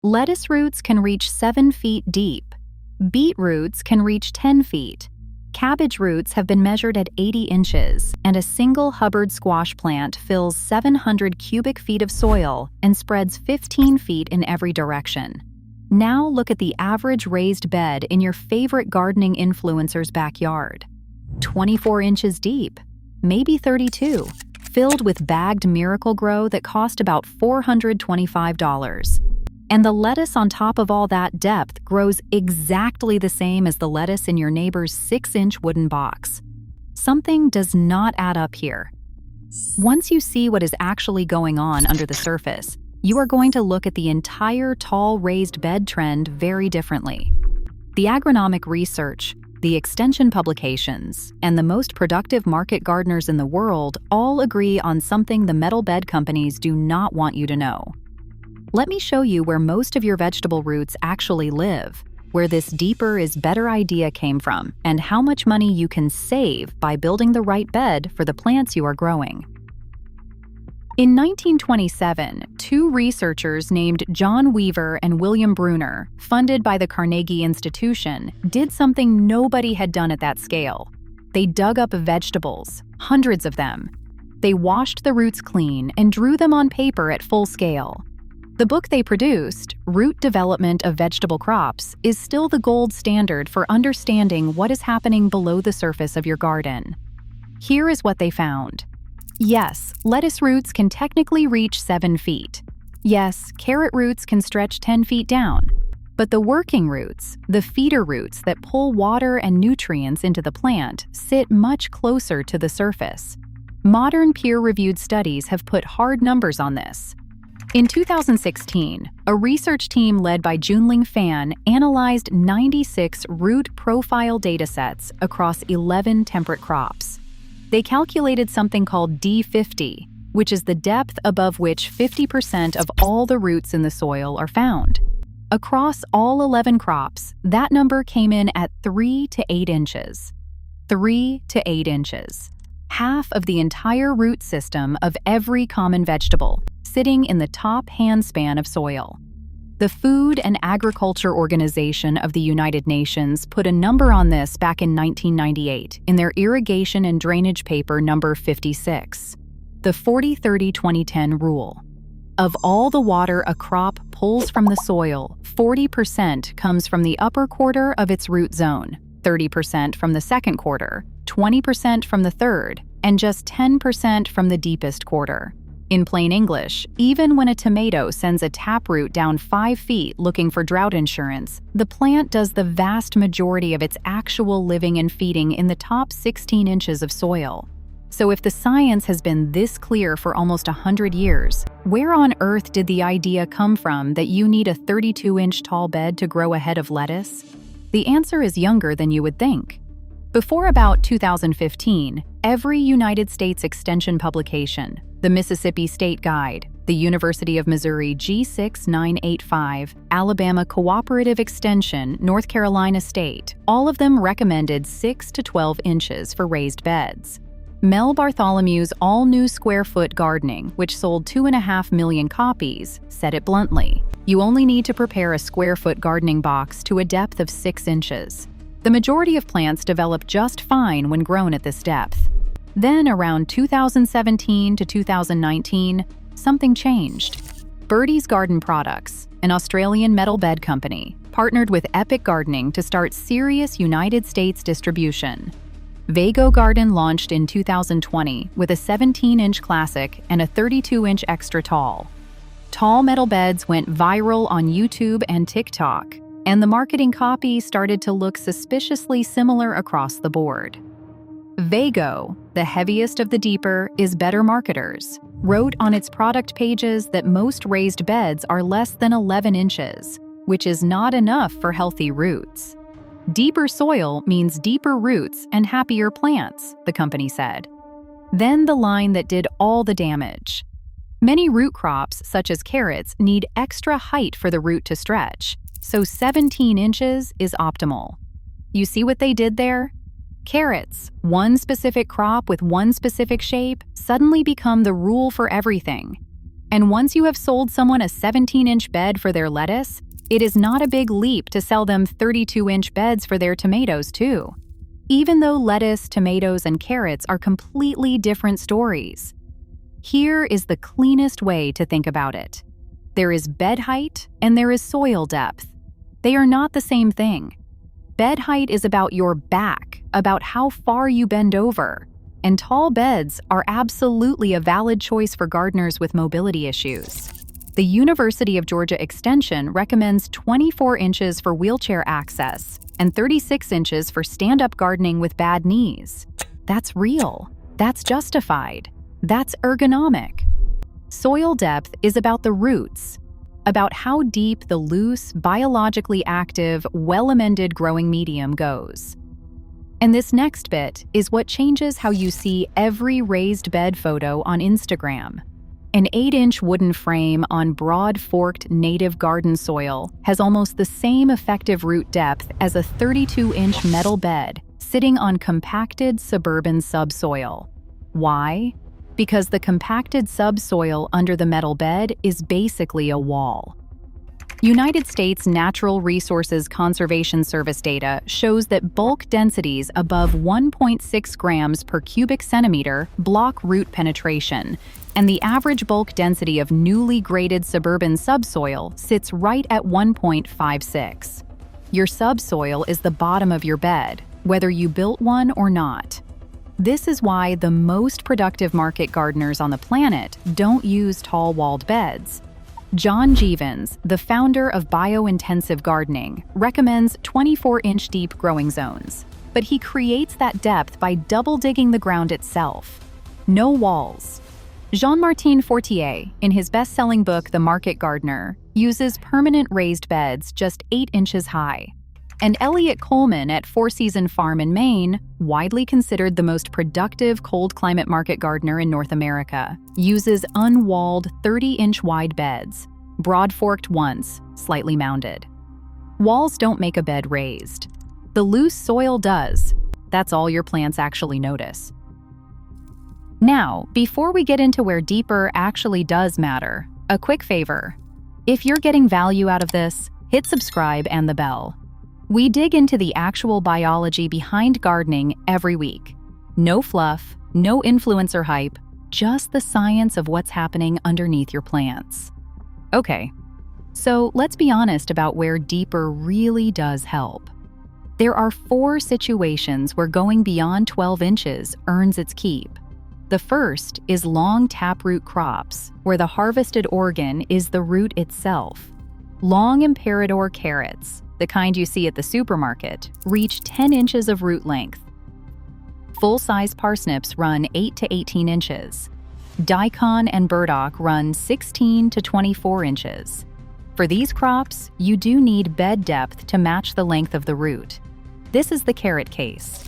Lettuce roots can reach 7 feet deep. Beet roots can reach 10 feet. Cabbage roots have been measured at 80 inches, and a single Hubbard squash plant fills 700 cubic feet of soil and spreads 15 feet in every direction. Now look at the average raised bed in your favorite gardening influencer's backyard. 24 inches deep, maybe 32, filled with bagged Miracle-Gro that cost about $425. And the lettuce on top of all that depth grows exactly the same as the lettuce in your neighbor's 6-inch wooden box. Something does not add up here. Once you see what is actually going on under the surface, you are going to look at the entire tall raised bed trend very differently. The agronomic research, the extension publications, and the most productive market gardeners in the world all agree on something the metal bed companies do not want you to know. Let me show you where most of your vegetable roots actually live, where this deeper is better idea came from, and how much money you can save by building the right bed for the plants you are growing. In 1927, two researchers named John Weaver and William Brunner, funded by the Carnegie Institution, did something nobody had done at that scale. They dug up vegetables, hundreds of them. They washed the roots clean and drew them on paper at full scale. The book they produced, Root Development of Vegetable Crops, is still the gold standard for understanding what is happening below the surface of your garden. Here is what they found. Yes, lettuce roots can technically reach 7 feet. Yes, carrot roots can stretch 10 feet down. But the working roots, the feeder roots that pull water and nutrients into the plant, sit much closer to the surface. Modern peer-reviewed studies have put hard numbers on this. In 2016, a research team led by Junling Fan analyzed 96 root profile datasets across 11 temperate crops. They calculated something called D50, which is the depth above which 50% of all the roots in the soil are found. Across all 11 crops, that number came in at 3 to 8 inches. 3 to 8 inches. Half of the entire root system of every common vegetable, sitting in the top handspan of soil. The Food and Agriculture Organization of the United Nations put a number on this back in 1998 in their Irrigation and Drainage Paper number 56, the 40-30-2010 rule. Of all the water a crop pulls from the soil, 40% comes from the upper quarter of its root zone, 30% from the second quarter, 20% from the third, and just 10% from the deepest quarter. In plain English, even when a tomato sends a taproot down 5 feet looking for drought insurance, the plant does the vast majority of its actual living and feeding in the top 16 inches of soil. So if the science has been this clear for almost 100 years, where on earth did the idea come from that you need a 32-inch tall bed to grow a head of lettuce? The answer is younger than you would think. Before about 2015, every United States Extension publication, the Mississippi State Guide, the University of Missouri G6985, Alabama Cooperative Extension, North Carolina State, all of them recommended 6 to 12 inches for raised beds. Mel Bartholomew's all-new Square Foot Gardening, which sold 2.5 million copies, said it bluntly. You only need to prepare a square-foot gardening box to a depth of 6 inches. The majority of plants develop just fine when grown at this depth. Then, around 2017 to 2019, something changed. Birdie's Garden Products, an Australian metal bed company, partnered with Epic Gardening to start serious United States distribution. Vago Garden launched in 2020 with a 17-inch classic and a 32-inch extra tall. Tall metal beds went viral on YouTube and TikTok, and the marketing copy started to look suspiciously similar across the board. Vago, the heaviest of the deeper is better marketers, wrote on its product pages that most raised beds are less than 11 inches, which is not enough for healthy roots. Deeper soil means deeper roots and happier plants, the company said. Then the line that did all the damage. Many root crops, such as carrots, need extra height for the root to stretch, so 17 inches is optimal. You see what they did there? Carrots, one specific crop with one specific shape, suddenly become the rule for everything. And once you have sold someone a 17-inch bed for their lettuce, it is not a big leap to sell them 32-inch beds for their tomatoes too. Even though lettuce, tomatoes, and carrots are completely different stories. Here is the cleanest way to think about it. There is bed height and there is soil depth. They are not the same thing. Bed height is about your back, about how far you bend over. And tall beds are absolutely a valid choice for gardeners with mobility issues. The University of Georgia Extension recommends 24 inches for wheelchair access and 36 inches for stand-up gardening with bad knees. That's real. That's justified. That's ergonomic. Soil depth is about the roots, about how deep the loose, biologically active, well-amended growing medium goes. And this next bit is what changes how you see every raised bed photo on Instagram. An 8-inch wooden frame on broad forked native garden soil has almost the same effective root depth as a 32-inch metal bed sitting on compacted suburban subsoil. Why? Because the compacted subsoil under the metal bed is basically a wall. United States Natural Resources Conservation Service data shows that bulk densities above 1.6 grams per cubic centimeter block root penetration, and the average bulk density of newly graded suburban subsoil sits right at 1.56. Your subsoil is the bottom of your bed, whether you built one or not. This is why the most productive market gardeners on the planet don't use tall-walled beds. John Jeavons, the founder of Biointensive Gardening, recommends 24-inch deep growing zones, but he creates that depth by double-digging the ground itself. No walls. Jean-Martin Fortier, in his best-selling book The Market Gardener, uses permanent raised beds just 8 inches high. And Elliot Coleman at Four Season Farm in Maine, widely considered the most productive cold climate market gardener in North America, uses unwalled 30-inch wide beds, broad-forked once, slightly mounded. Walls don't make a bed raised. The loose soil does. That's all your plants actually notice. Now, before we get into where deeper actually does matter, a quick favor. If you're getting value out of this, hit subscribe and the bell. We dig into the actual biology behind gardening every week. No fluff, no influencer hype, just the science of what's happening underneath your plants. Okay, so let's be honest about where deeper really does help. There are 4 situations where going beyond 12 inches earns its keep. The first is long taproot crops, where the harvested organ is the root itself. Long Imperador carrots, the kind you see at the supermarket, reach 10 inches of root length. Full-size parsnips run 8 to 18 inches. Daikon and burdock run 16 to 24 inches. For these crops, you do need bed depth to match the length of the root. This is the carrot case.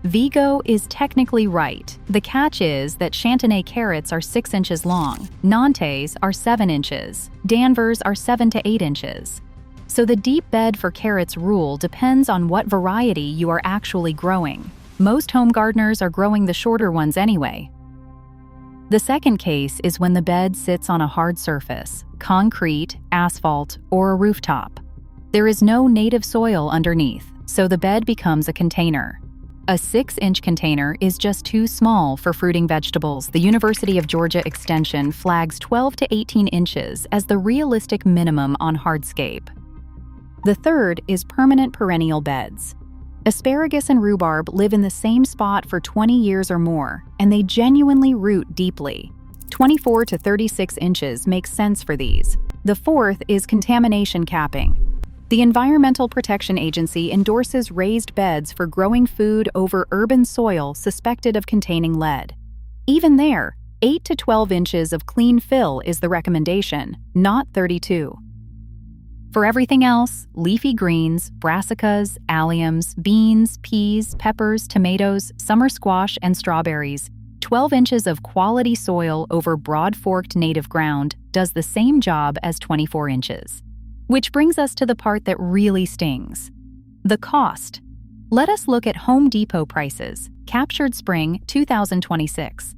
Vigo is technically right. The catch is that Chantenay carrots are 6 inches long, Nantes are 7 inches, Danvers are 7 to 8 inches. So the deep bed for carrots rule depends on what variety you are actually growing. Most home gardeners are growing the shorter ones anyway. The second case is when the bed sits on a hard surface, concrete, asphalt, or a rooftop. There is no native soil underneath, so the bed becomes a container. A 6-inch container is just too small for fruiting vegetables. The University of Georgia Extension flags 12 to 18 inches as the realistic minimum on hardscape. The third is permanent perennial beds. Asparagus and rhubarb live in the same spot for 20 years or more, and they genuinely root deeply. 24 to 36 inches makes sense for these. The fourth is contamination capping. The Environmental Protection Agency endorses raised beds for growing food over urban soil suspected of containing lead. Even there, 8 to 12 inches of clean fill is the recommendation, not 32. For everything else, leafy greens, brassicas, alliums, beans, peas, peppers, tomatoes, summer squash, and strawberries, 12 inches of quality soil over broad-forked native ground does the same job as 24 inches. Which brings us to the part that really stings. The cost. Let us look at Home Depot prices, captured spring 2026.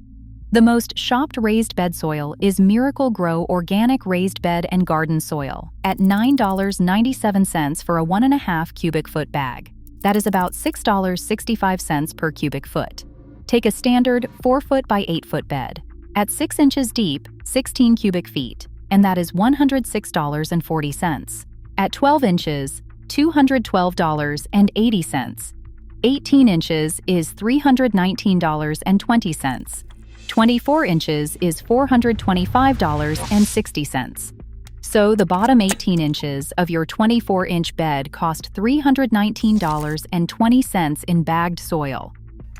The most shopped raised bed soil is Miracle Grow Organic Raised Bed and Garden Soil at $9.97 for a 1.5 cubic foot bag. That is about $6.65 per cubic foot. Take a standard 4 foot by 8 foot bed. At 6 inches deep, 16 cubic feet, and that is $106.40. At 12 inches, $212.80. 18 inches is $319.20. 24 inches is $425.60. So the bottom 18 inches of your 24-inch bed cost $319.20 in bagged soil.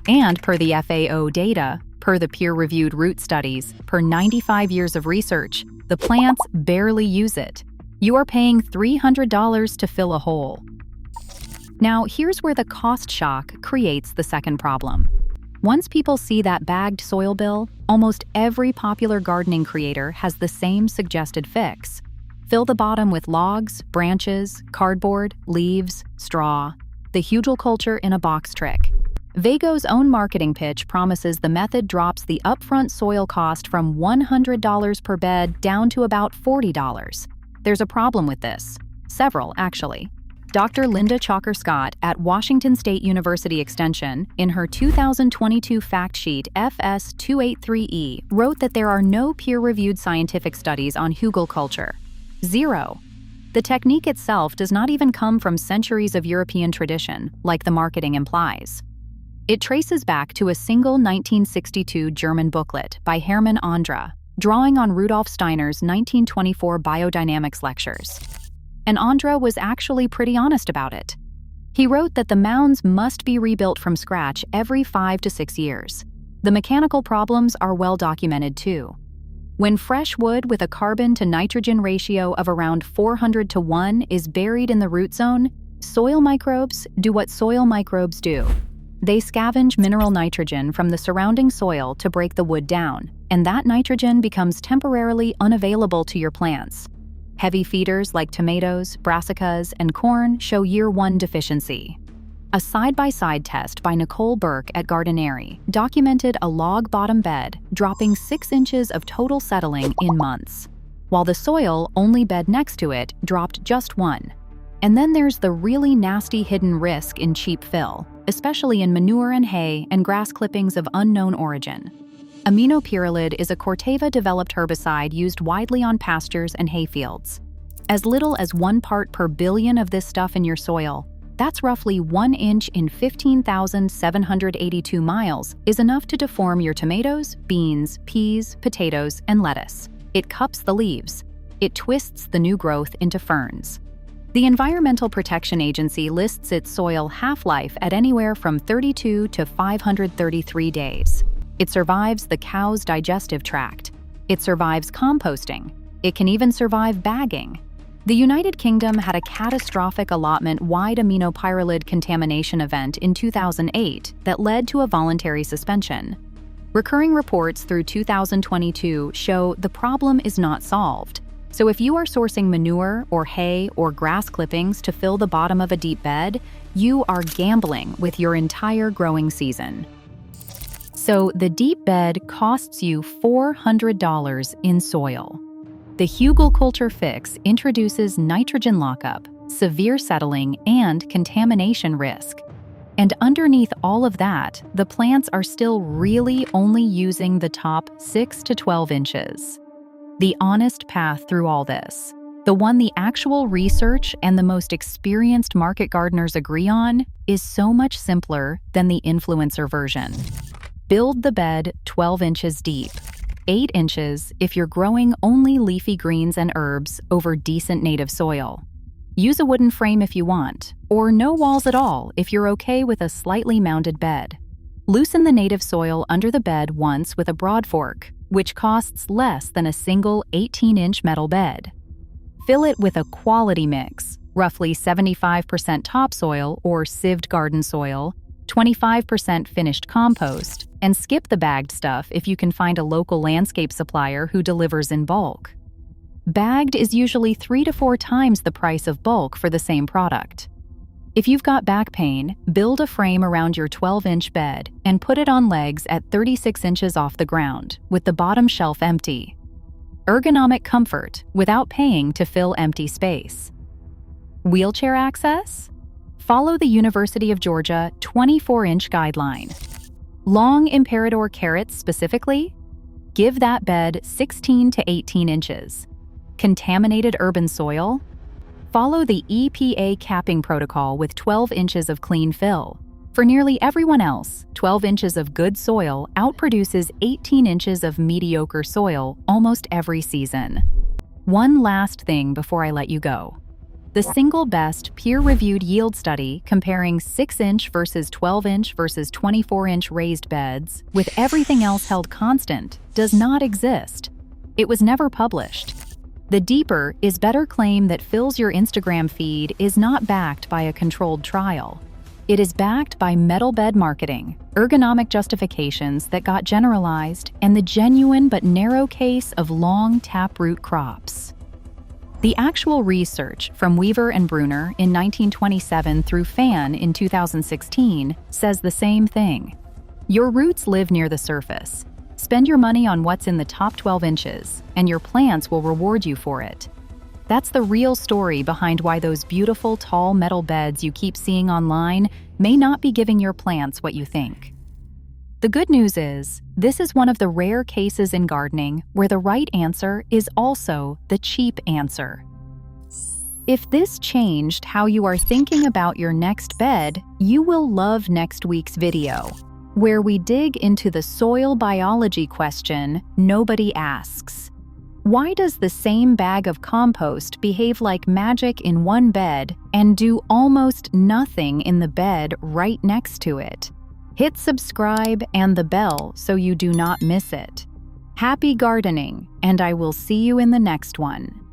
And per the FAO data, per the peer-reviewed root studies, per 95 years of research, the plants barely use it. You are paying $300 to fill a hole. Now, here's where the cost shock creates the second problem. Once people see that bagged soil bill, almost every popular gardening creator has the same suggested fix. Fill the bottom with logs, branches, cardboard, leaves, straw. The hugelkultur in a box trick. Vago's own marketing pitch promises the method drops the upfront soil cost from $100 per bed down to about $40. There's a problem with this. Several, actually. Dr. Linda Chalker-Scott at Washington State University Extension, in her 2022 fact sheet FS283E, wrote that there are no peer-reviewed scientific studies on hugelkultur. 0. The technique itself does not even come from centuries of European tradition, like the marketing implies. It traces back to a single 1962 German booklet by Hermann Andra, drawing on Rudolf Steiner's 1924 biodynamics lectures. And Andra was actually pretty honest about it. He wrote that the mounds must be rebuilt from scratch every 5 to 6 years. The mechanical problems are well documented too. When fresh wood with a carbon-to-nitrogen ratio of around 400 to 1 is buried in the root zone, soil microbes do what soil microbes do. They scavenge mineral nitrogen from the surrounding soil to break the wood down, and that nitrogen becomes temporarily unavailable to your plants. Heavy feeders like tomatoes, brassicas, and corn show year 1 deficiency. A side-by-side test by Nicole Burke at Gardineri documented a log bottom bed dropping 6 inches of total settling in months, while the soil only bed next to it dropped just 1. And then there's the really nasty hidden risk in cheap fill, especially in manure and hay and grass clippings of unknown origin. Aminopyrrolide is a Corteva-developed herbicide used widely on pastures and hayfields. As little as 1 part per billion of this stuff in your soil, that's roughly 1 inch in 15,782 miles, is enough to deform your tomatoes, beans, peas, potatoes, and lettuce. It cups the leaves. It twists the new growth into ferns. The Environmental Protection Agency lists its soil half-life at anywhere from 32 to 533 days. It survives the cow's digestive tract. It survives composting. It can even survive bagging. The United Kingdom had a catastrophic allotment-wide aminopyrrolide contamination event in 2008 that led to a voluntary suspension. Recurring reports through 2022 show the problem is not solved. So if you are sourcing manure or hay or grass clippings to fill the bottom of a deep bed, you are gambling with your entire growing season. So the deep bed costs you $400 in soil. The hugelkultur fix introduces nitrogen lockup, severe settling, and contamination risk. And underneath all of that, the plants are still really only using the top 6 to 12 inches. The honest path through all this, the one the actual research and the most experienced market gardeners agree on, is so much simpler than the influencer version. Build the bed 12 inches deep, 8 inches if you're growing only leafy greens and herbs over decent native soil. Use a wooden frame if you want, or no walls at all if you're okay with a slightly mounded bed. Loosen the native soil under the bed once with a broad fork, which costs less than a single 18-inch metal bed. Fill it with a quality mix, roughly 75% topsoil or sieved garden soil, 25% finished compost, and skip the bagged stuff if you can find a local landscape supplier who delivers in bulk. Bagged is usually 3 to 4 times the price of bulk for the same product. If you've got back pain, build a frame around your 12-inch bed and put it on legs at 36 inches off the ground, with the bottom shelf empty. Ergonomic comfort without paying to fill empty space. Wheelchair access? Follow the University of Georgia 24-inch guideline. Long Imperador carrots specifically? Give that bed 16 to 18 inches. Contaminated urban soil? Follow the EPA capping protocol with 12 inches of clean fill. For nearly everyone else, 12 inches of good soil outproduces 18 inches of mediocre soil almost every season. One last thing before I let you go. The single best peer-reviewed yield study comparing 6-inch versus 12-inch versus 24-inch raised beds, with everything else held constant, does not exist. It was never published. The deeper is better claim that fills your Instagram feed is not backed by a controlled trial. It is backed by metal bed marketing, ergonomic justifications that got generalized, and the genuine but narrow case of long taproot crops. The actual research from Weaver and Bruner in 1927 through Fan in 2016 says the same thing. Your roots live near the surface. Spend your money on what's in the top 12 inches, and your plants will reward you for it. That's the real story behind why those beautiful, tall metal beds you keep seeing online may not be giving your plants what you think. The good news is, this is one of the rare cases in gardening where the right answer is also the cheap answer. If this changed how you are thinking about your next bed, you will love next week's video, where we dig into the soil biology question nobody asks. Why does the same bag of compost behave like magic in one bed and do almost nothing in the bed right next to it? Hit subscribe and the bell so you do not miss it. Happy gardening, and I will see you in the next one.